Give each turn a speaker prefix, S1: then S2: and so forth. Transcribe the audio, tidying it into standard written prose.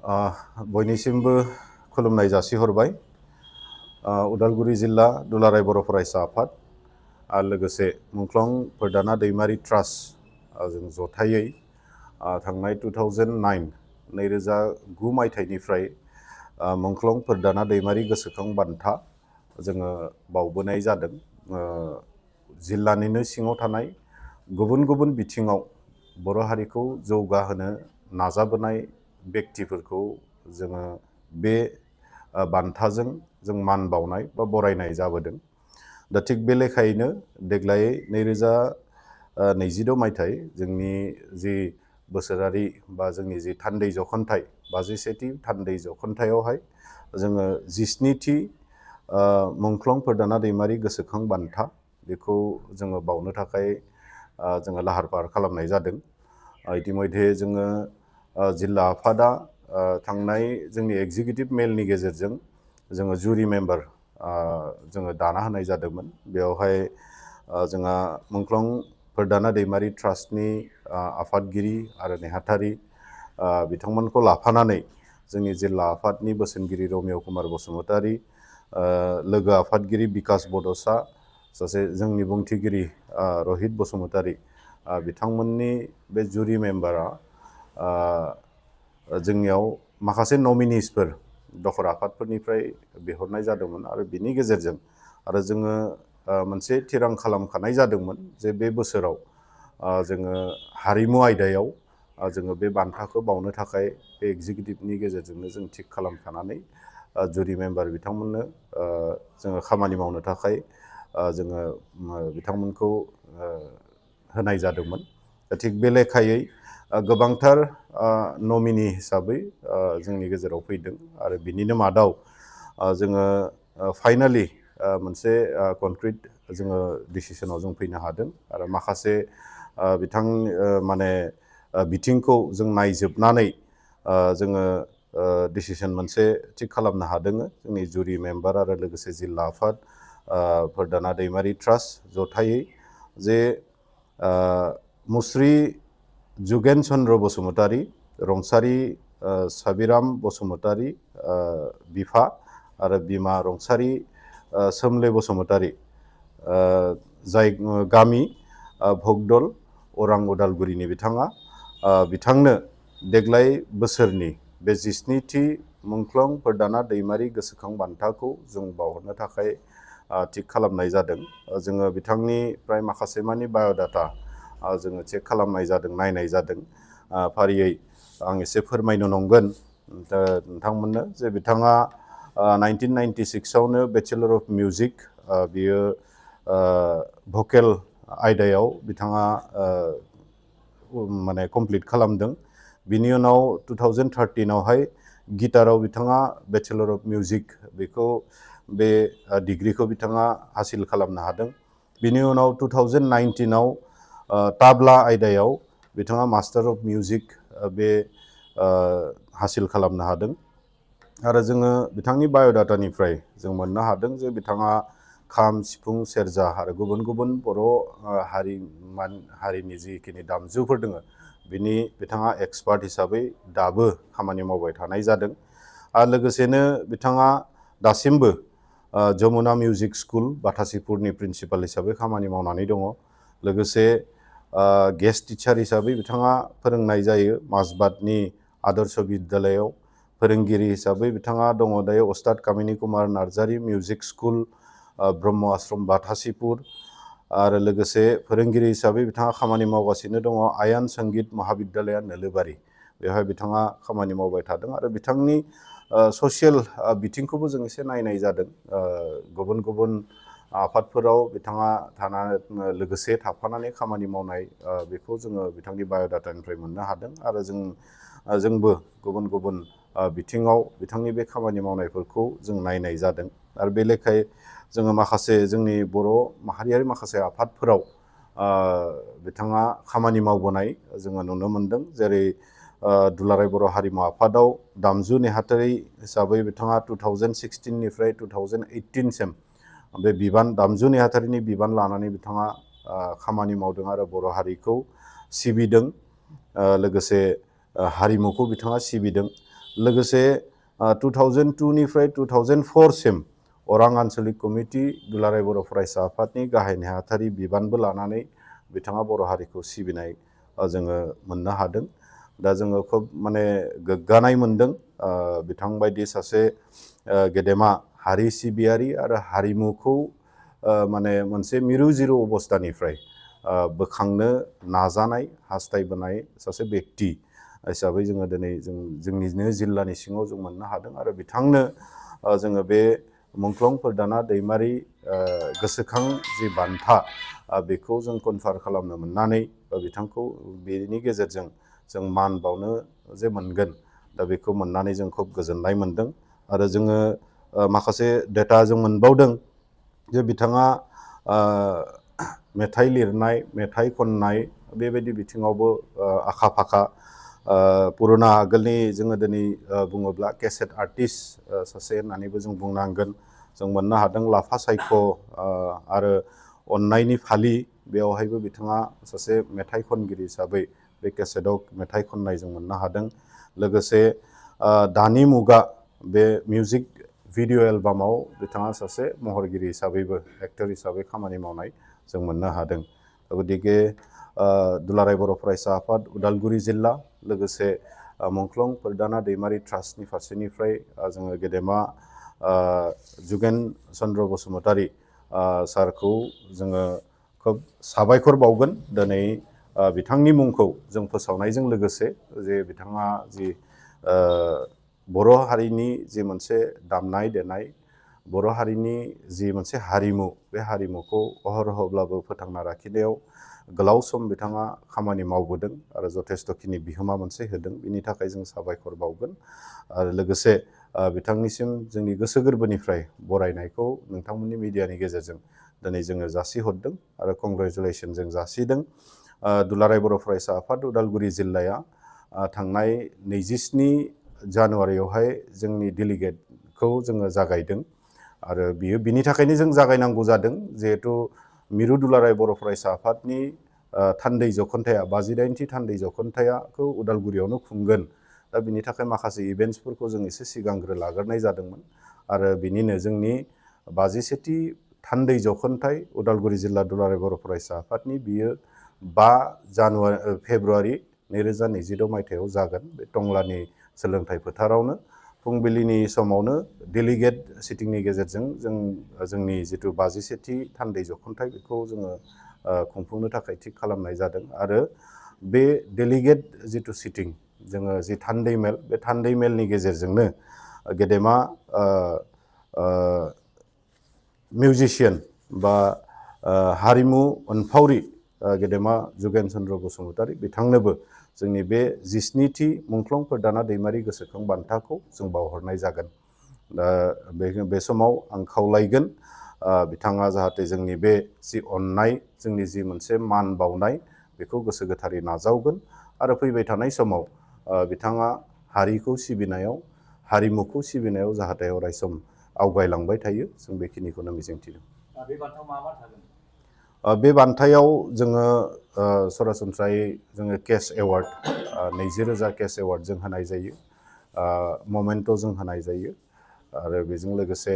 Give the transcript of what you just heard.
S1: बयनिसिमबो खुलुमनाय जासिहरबाय। उदालगुरि जिल्ला दुलाराय बर' फरायसा आफाद आरो लोगोसे मुंख्लं फोरदाना दैमारि ट्रास्ट जों जथायै थांनाय 2009 मायथाइनिफ्राय मुंख्लं फोरदाना दैमारि गोसोखां बान्था जोङो बावबोनाय जादों। जिल्लानिनो सिङाव थानाय गुबुन गुबुन बिथिङाव बर' हारिखौ जौगाहोनो नाजाबोनाय व्यक्तिफोरखौ जोङो बे बान्थाजों जों मान बावनाय बा बरायनाय जाबोदों। दा थिग बे लेखायैनो देग्लाय 2026 मायथाइ जोंनि जि बोसोरारि बा जोंनि जि थान्दै जखनथाइ 51थि थान्दै जखनथायावहाय जोङो 17थि मुंख्लं फोरदाना दैमारि गोसोखां बान्था बेखौ जोङो बावनो थाखाय जोङो लाहार फाहार खालामनाय जादों। इतिमयधे जोङो जिल्ला आफादा थांनाय जोंनि एग्जिकिउटिभ मेलनि गेजेरजों जोङो जुरि मेम्बार जोङो दाना होनाय जादोंमोन। बेवहाय जोंहा मुंख्लं फोरदाना दैमारि ट्रास्टनि आफादगिरि आरो नेहाथारि बिथांमोनखौ लाफानानै जोंनि जिल्ला आफादनि बोसोनगिरि रमेय कुमार बसुमतारी, लोगो आफादगिरि बिकास बड'सा, सासे जोंनि बुंथिगिरि रहित बसुमतारी, बिथांमोननि बे जुरि मेम्बारा जोंनियाव माखासे नमिनिसफोर दखर आफादफोरनिफ्राय बिहरनाय जादोंमोन आरो बिनि गेजेरजों आरो जोङो मोनसे थिरां खालामखानाय जादोंमोन जे बे बोसोराव जोङो हारिमु आयदायाव जोङो बे बान्थाखौ बावनो थाखाय बे एग्जिकिउटिभनि गेजेरजोंनो जों थिग खालामखानानै जुरि मेम्बार बिथांमोननो जोङो खामानि मावनो थाखाय जोङो बिथांमोनखौ होनाय जादोंमोन। थिग बे लेखायै गोबांथार नमिनि हिसाबै जोंनि गेजेराव फैदों आरो बिनिनो मादाव जोङो फाइनालि मोनसे कनक्रिट जोङो डिसिसनाव जों फैनो हादों आरो माखासे बिथिंखौ जों नायजोबनानै जोङो डिसिसन मोनसे थिग खालामनो हादों। जोंनि जुरि मेम्बार आरो लोगोसे जिल्ला आफाद फोरदाना दैमारि ट्रास्ट जथायै जे मुस्रि जुगेन चन्द्र बसुमतारी, रंसारि साबिराम बसुमतारी बिफा आरो बिमा रंसारि सोमले बसुमतारी, जाय गामि भगदल अरां उदालगुरिनि बिथांनो देग्लाय बोसोरनि बे 17थि मुंख्लं फोरदाना दैमारि गोसोखां बान्थाखौ जों बावहरनो थाखाय थिग खालामनाय जादों। जोङो बिथांनिफ्राय माखासे मानि बाय'डाटा जोङो चेक खालामनाय जादों, नायनाय जादों। फारियै आं एसे फोरमायनो नंगोन नोंथांमोननो जे बिथाङा 1996आवनो बेचेलर अफ मिउजिक बियो भकेल आयदायाव बिथाङा कमप्लिट खालामदों। बिनि उनाव 2013आवहाय गिटाराव बिथाङा बेचेलर अफ मिउजिक बेखौ बे डिग्रिखौ बिथाङा हासिल खालामनो हादों। बिनि उनाव 2019आव ताब्ला आयदायाव बिथाङा मास्टार अफ मिउजिक बे हासिल खालामनो हादों। आरो जोङो बिथांनि बाय'डाटानिफ्राय जों मोननो हादों जे बिथाङा खाम, सिफुं, सेरजा आरो गुबुन गुबुन बर' हारिनि जिखिनि दामजुफोर दङ बिनि बिथाङा एक्सपार्ट हिसाबै दाबो खामानि मावबाय थानाय जादों। आरो लोगोसेनो बिथाङा दासिमबो जमुना मिउजिक स्कुल बाथासिपुरनि प्रिन्सिपाल हिसाबै खामानि मावनानै दङ। लोगोसे गेस्ट टिचार हिसाबै बिथाङा फोरोंनाय जायो माजबातनि आदर्श बिद्यालयाव। फोरोंगिरि हिसाबै बिथाङा दङ दायो अस्ताद कामिनी कुमार नार्जारी मिउजिक स्कुल ब्रह्म आश्रम बाथासिपुर। आरो लोगोसे फोरोंगिरि हिसाबै बिथाङा खामानि मावगासिनो दङ आयान संगीत महाबिद्यालया नोलोबारि, बेवहाय बिथाङा खामानि मावबाय थादों। आरो बिथांनि ससियेल बिथिंखौबो जों एसे नायनाय जादों। गुबुन गुबुन आफादफोराव बिथाङा लोगोसे थाफानानै खामानि मावनाय बेखौ जोङो बिथांनि बाय'डाटानिफ्राय मोननो हादों। आरो जोंबो गुबुन गुबुन बिथिङाव बिथांनि बे खामानि मावनायफोरखौ जों नायनाय जादों। आरो बे लेखायै जोङो माखासे जोंनि बर' माहारियारि माखासे आफादफोराव बिथाङा खामानि मावबोनाय जोङो नुनो मोनदों। जेरै दुलाराय बर' हारिमु आफादाव दामजु नेहाथारि हिसाबै बिथाङा 2016निफ्राय 2018सिम बे दामजु नेहाथारिनि बिबान लानानै बिथाङा खामानि मावदों आरो बर' हारिखौ सिबिदों। लोगोसे हारिमुखौ बिथाङा सिबिदों। लोगोसे 2002 निफ्राय 2004 सिम अरां आन्चलिक कमिटि दुलाराय बर' फरायसा आफादनि गाहाय नेहाथारि बिबानबो लानानै बिथाङा बर' हारिखौ सिबिनाय जोङो मोननो हादों। दा जोङो खोब माने गोग्गानाय मोनदों बिथां बायदि सासे गेदेमा हारि सिबियारि आरो हारिमुखौ माने मोनसे मिरु जिरु अबस्थानिफ्राय बोखांनो नाजानाय हास्थायबोनाय सासे बेक्ति हिसाबै जोङो दिनै जोंनिनो जिल्लानि सिङाव जों मोननो हादों आरो बिथांनो जोङो बे मुंख्लं फोरदाना दैमारि गोसोखां जि बान्था बेखौ जों कनफार खालामनो मोननानै बिथांखौ बेनि गेजेरजों जों मान बावनो जे मोनगोन दा बेखौ मोननानै जों खोब गोजोननाय मोनदों आरो जोङो माखासे डेटा जों मोनबावदों जे बिथाङा मेथाइ लिरनाय मेथाइ खननाय बेबायदि बिथिङावबो आखा फाखा पुरुना आगोलनि जोङो दिनै बुङोब्ला केसेट आर्टिस्ट सासे होननानैबो जों बुंनांगोन जों मोननो हादों लाफा सायख' आरो अननायनि फालि बेयावहायबो बिथाङा सासे मेथाइ खनगिरि हिसाबै बे केसेटआव मेथाइ खननाय जों मोननो हादों लोगोसे दानि मुगा बे मिउजिक भिडिअ एलबामाव बिथाङा सासे महरगिरि हिसाबैबो एक्टर हिसाबै खामानि मावनाय जों मोननो हादों गतिके दुलाराय बर' फरायसा आफाद उदालगुरि जिल्ला लोगोसे मुंख्लं फोरदाना दैमारि ट्रास्टनि फारसेनिफ्राय जोङो गेदेमा जुगेन चन्द्र बसुमतारी सारखौ जोङो खोब साबायखर बावगोन दिनै बिथांनि मुंखौ जों फोसावनायजों लोगोसे जे बिथाङा जि बर' हारिनि जि मोनसे दामनाय देनाय बर' हारिनि जि मोनसे हारिमु बे हारिमुखौ अहरहब्लाबो फोथांना लाखिनायाव गोलाव सम बिथाङा खामानि मावबोदों आरो जथेस्थ'खिनि बिहोमा मोनसे होदों बिनि थाखाय जों साबायखर बावगोन आरो लोगोसे बिथांनिसिम जोंनि गोसो गोरबोनिफ्राय बरायनायखौ नोंथांमोननि मिडियानि गेजेरजों दिनै जोङो जासिहरदों आरो कंग्रेचुलेसन जों जासिदों दुलाराय बर' फरायसा आफाद उदालगुरि जिल्लाया थांनाय 27 जानुवारियावहाय जोंनि डेलिगेटखौ जोङो जागायदों आरो बिनि थाखायनो जों जागायनांगौ जादों जिहेथु मिरु दुलाराय बर' फरायसा आफादनि थान्दै जख'न्थाया 58थि थान्दै जख'न्थायाखौ उदालगुरियावनो खुंगोन दा बिनि थाखाय माखासे इभेन्ट्सफोरखौ जों एसे सिगांग्रो लाग्रोनाय जादोंमोन आरो बिनिनो जोंनि 51थि थान्दै जख'न्थाय उदालगुरि जिल्ला दुलाराय बर' फरायसा आफादनि बियो 5 फेब्रुवारि 2026 मायथाइयाव जागोन बे टंलानि सोलोंथाइ फोथारावनो फुंबिलिनि समावनो डेलिगेट सिटिंनि गेजेरजों जोंनि जिथु 51थि थान्दै जख'न्थाय बेखौ जोङो खुंफुंनो थाखाय थिग खालामनाय जादों आरो बे डेलिगेट जिथु सिटिं जोङो जि थान्दै मेल बे थान्दै मेलनि गेजेरजोंनो गेदेमा मिउजिशियान बा हारिमु अनफावरि गेदेमा जुगेन चन्द्र बसुमतारी बिथांनोबो जोंनि बे 17थि मुंख्लं फोरदाना दैमारि गोसोखां बान्थाखौ जों बावहरनाय जागोन दा बे समाव आं खावलायगोन बिथाङा जाहाथे जोंनि बे जि अननाय जोंनि जि मोनसे मान बावनाय बेखौ गोसो गोथारै नाजावगोन आरो फैबाय थानाय समाव बिथाङा हारिखौ सिबिनायाव हारिमुखौ सिबिनायाव जाहाथे अरायसम आवगायलांबाय थायो जों बेखिनिखौनो मिजिंथिदों बे बान्थायाव मा थागोन बे बान्थायाव जोङो सरासनस्रायै जोङो केश एवार्ड 20,000 केश एवार्ड जों होनाय जायो ममेन्ट' जों होनाय जायो आरो बेजों लोगोसे